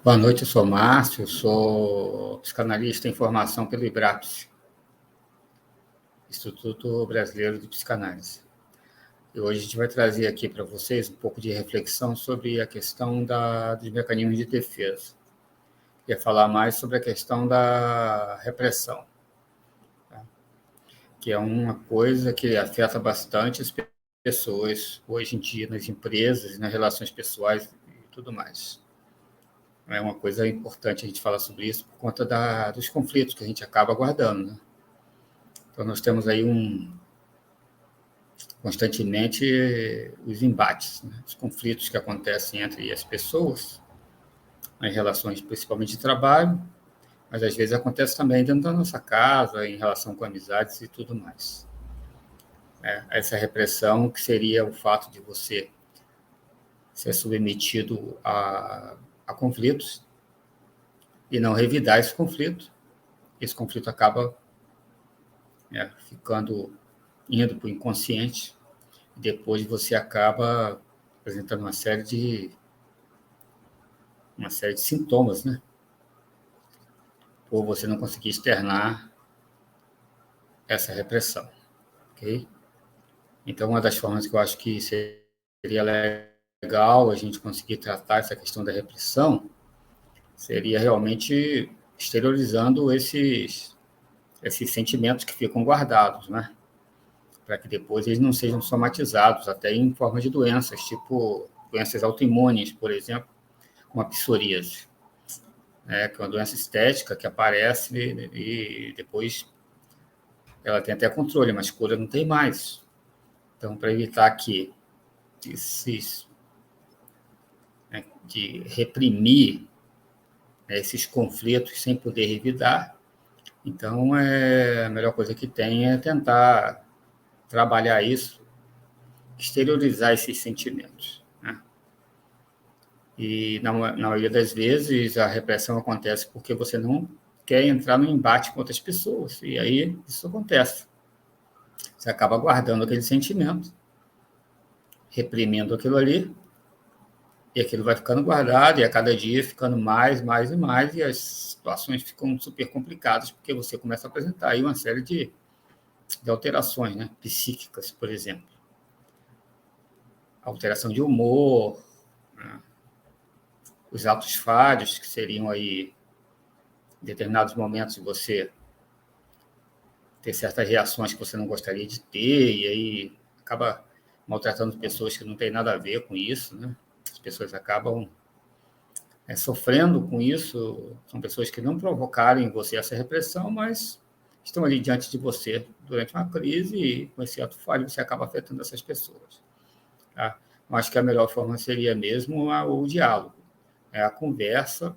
Boa noite, eu sou Márcio, sou psicanalista em formação pelo IBRAPS, Instituto Brasileiro de Psicanálise. E hoje a gente vai trazer aqui para vocês um pouco de reflexão sobre a questão dos mecanismos de defesa. Queria falar mais sobre a questão da repressão, tá? Que é uma coisa que afeta bastante as pessoas hoje em dia nas empresas, nas relações pessoais e tudo mais. É uma coisa importante a gente falar sobre isso por conta dos conflitos que a gente acaba guardando, né? Então, nós temos aí constantemente os embates, né? Os conflitos que acontecem entre as pessoas, nas relações principalmente de trabalho, mas às vezes acontece também dentro da nossa casa, em relação com amizades e tudo mais. Essa repressão, que seria o fato de você ser submetido a conflitos e não revidar esse conflito acaba indo para o inconsciente, e depois você acaba apresentando uma série de sintomas, né? Por você não conseguir externar essa repressão, ok? Então, uma das formas que eu acho que seria legal a gente conseguir tratar essa questão da repressão seria realmente exteriorizando esses sentimentos que ficam guardados, né? Para que depois eles não sejam somatizados, até em forma de doenças, tipo doenças autoimunes, por exemplo, como a psoríase, que é uma doença estética que aparece e depois ela tem até controle, mas cura não tem mais. Então, para evitar que de reprimir esses conflitos sem poder revidar, então a melhor coisa que tem é tentar trabalhar isso, exteriorizar esses sentimentos, né? E na maioria das vezes a repressão acontece porque você não quer entrar no embate com outras pessoas, e aí isso acontece. Você acaba guardando aquele sentimento, reprimindo aquilo ali, e aquilo vai ficando guardado, e a cada dia ficando mais e mais, e as situações ficam super complicadas, porque você começa a apresentar aí uma série de alterações, né, psíquicas, por exemplo. Alteração de humor, né? Os atos falhos, que seriam aí, em determinados momentos, você ter certas reações que você não gostaria de ter, e aí acaba maltratando pessoas que não têm nada a ver com isso, né? As pessoas acabam sofrendo com isso, são pessoas que não provocaram em você essa repressão, mas estão ali diante de você durante uma crise, e com esse ato falho você acaba afetando essas pessoas, tá? Eu acho que a melhor forma seria mesmo o diálogo, a conversa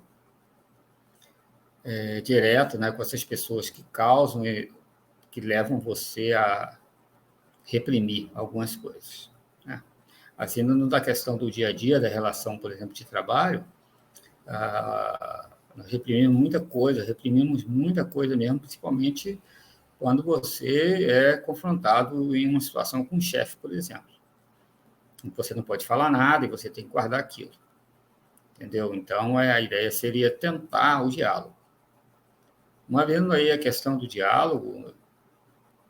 direta, né, com essas pessoas que causam e que levam você a reprimir algumas coisas, né? Assim, não da questão do dia a dia, da relação, por exemplo, de trabalho, nós reprimimos muita coisa mesmo, principalmente quando você é confrontado em uma situação com um chefe, por exemplo. Você não pode falar nada e você tem que guardar aquilo, entendeu? Então, a ideia seria tentar o diálogo. Uma vez aí a questão do diálogo,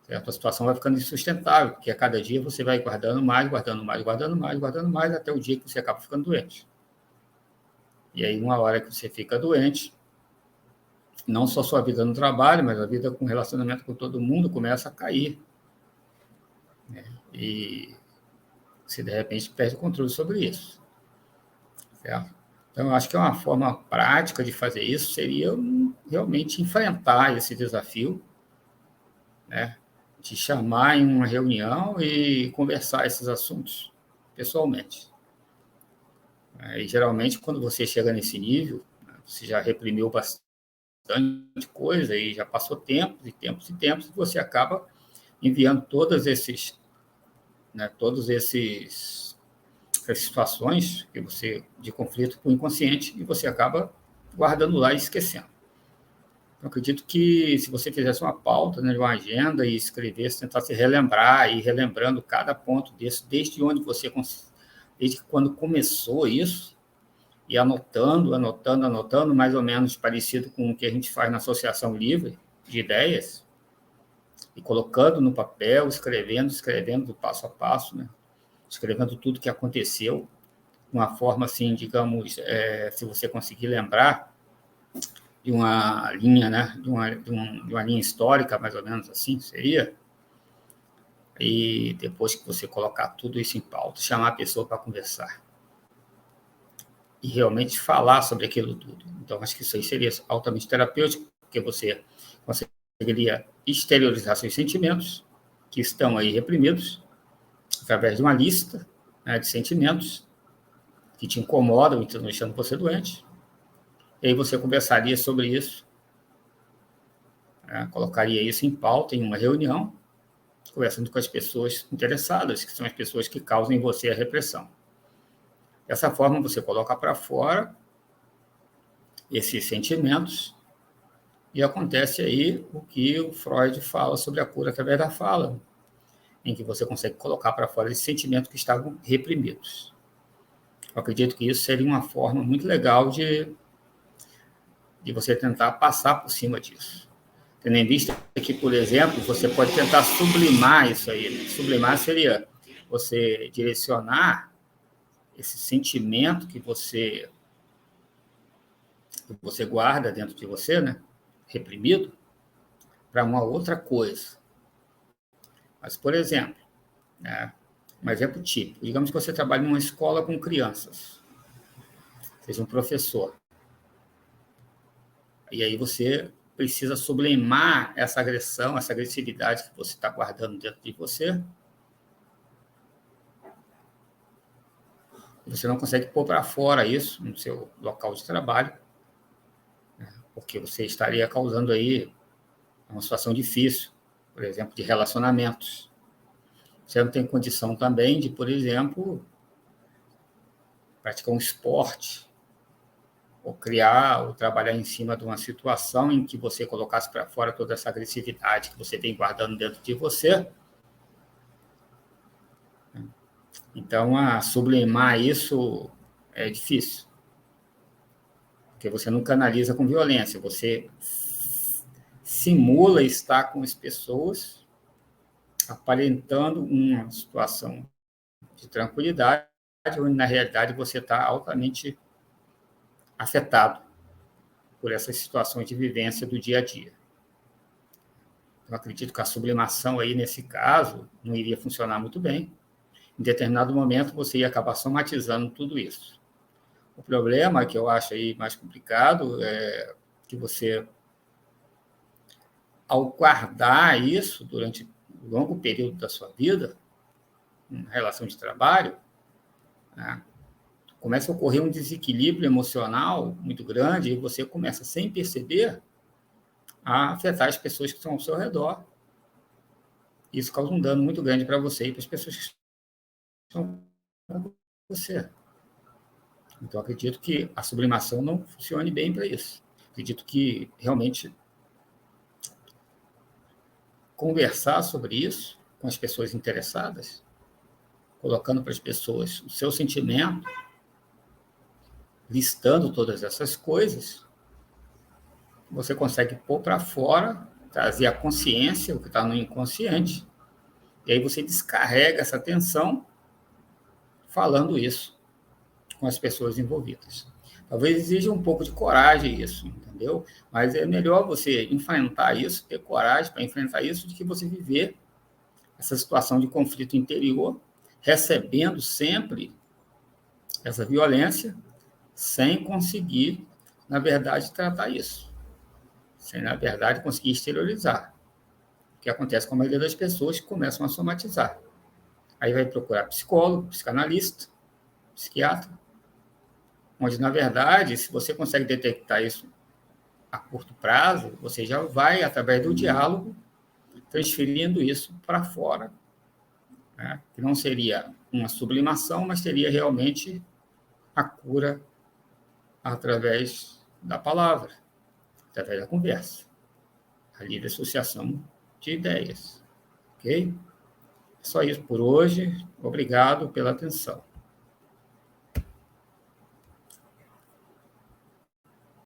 certo? A situação vai ficando insustentável, porque a cada dia você vai guardando mais, até o dia que você acaba ficando doente. E aí, uma hora que você fica doente, não só sua vida no trabalho, mas a vida com relacionamento com todo mundo começa a cair, né? E você, de repente, perde o controle sobre isso, certo? Então, eu acho que uma forma prática de fazer isso seria realmente enfrentar esse desafio, né? De chamar em uma reunião e conversar esses assuntos pessoalmente. E, geralmente, quando você chega nesse nível, você já reprimiu bastante coisa e já passou tempos, e você acaba enviando essas situações que você de conflito para o inconsciente, e você acaba guardando lá e esquecendo. Eu acredito que se você fizesse uma pauta, né, de uma agenda, e escrevesse, tentasse relembrar, e relembrando cada ponto desse, desde quando começou isso, e anotando, mais ou menos parecido com o que a gente faz na Associação Livre de Ideias, e colocando no papel, escrevendo passo a passo, né? Escrevendo tudo que aconteceu, de uma forma assim, digamos, se você conseguir lembrar de uma linha, né? de uma linha histórica, mais ou menos assim, seria. E depois que você colocar tudo isso em pauta, chamar a pessoa para conversar. E realmente falar sobre aquilo tudo. Então, acho que isso aí seria altamente terapêutico, porque você conseguiria exteriorizar seus sentimentos, que estão aí reprimidos, através de uma lista, né, de sentimentos que te incomodam e estão deixando você doente. E aí você conversaria sobre isso, né, colocaria isso em pauta em uma reunião, conversando com as pessoas interessadas, que são as pessoas que causam em você a repressão. Dessa forma, você coloca para fora esses sentimentos e acontece aí o que o Freud fala sobre a cura através da fala, em que você consegue colocar para fora esses sentimentos que estavam reprimidos. Eu acredito que isso seria uma forma muito legal de você tentar passar por cima disso. Tendo em vista que, por exemplo, você pode tentar sublimar isso aí. Sublimar seria você direcionar esse sentimento que você guarda dentro de você, né, reprimido, para uma outra coisa. Mas, por exemplo, né, um exemplo típico, digamos que você trabalha em uma escola com crianças, seja um professor, e aí você precisa sublimar essa agressão, essa agressividade que você está guardando dentro de você, você não consegue pôr para fora isso no seu local de trabalho, né, porque você estaria causando aí uma situação difícil, por exemplo, de relacionamentos. Você não tem condição também de, por exemplo, praticar um esporte, ou criar, ou trabalhar em cima de uma situação em que você colocasse para fora toda essa agressividade que você vem guardando dentro de você. Então, sublimar isso é difícil, porque você não canaliza com violência, você simula estar com as pessoas, aparentando uma situação de tranquilidade, onde, na realidade, você está altamente afetado por essas situações de vivência do dia a dia. Eu acredito que a sublimação aí, nesse caso, não iria funcionar muito bem. Em determinado momento, você ia acabar somatizando tudo isso. O problema que eu acho aí mais complicado é que você, ao guardar isso durante um longo período da sua vida, em relação de trabalho, né, começa a ocorrer um desequilíbrio emocional muito grande e você começa, sem perceber, a afetar as pessoas que estão ao seu redor. Isso causa um dano muito grande para você e para as pessoas que estão com você. Então, acredito que a sublimação não funcione bem para isso. Acredito que, realmente, conversar sobre isso com as pessoas interessadas, colocando para as pessoas o seu sentimento, listando todas essas coisas, você consegue pôr para fora, trazer a consciência, o que está no inconsciente, e aí você descarrega essa tensão falando isso com as pessoas envolvidas. Talvez exija um pouco de coragem isso, entendeu? Mas é melhor você enfrentar isso, ter coragem para enfrentar isso, do que você viver essa situação de conflito interior, recebendo sempre essa violência, sem conseguir, na verdade, tratar isso. Sem, na verdade, conseguir exteriorizar. O que acontece com a maioria das pessoas que começam a somatizar. Aí vai procurar psicólogo, psicanalista, psiquiatra, onde, na verdade, se você consegue detectar isso a curto prazo, você já vai, através do diálogo, transferindo isso para fora, né? Que não seria uma sublimação, mas seria realmente a cura através da palavra, através da conversa, a livre associação de ideias. Ok? É só isso por hoje. Obrigado pela atenção.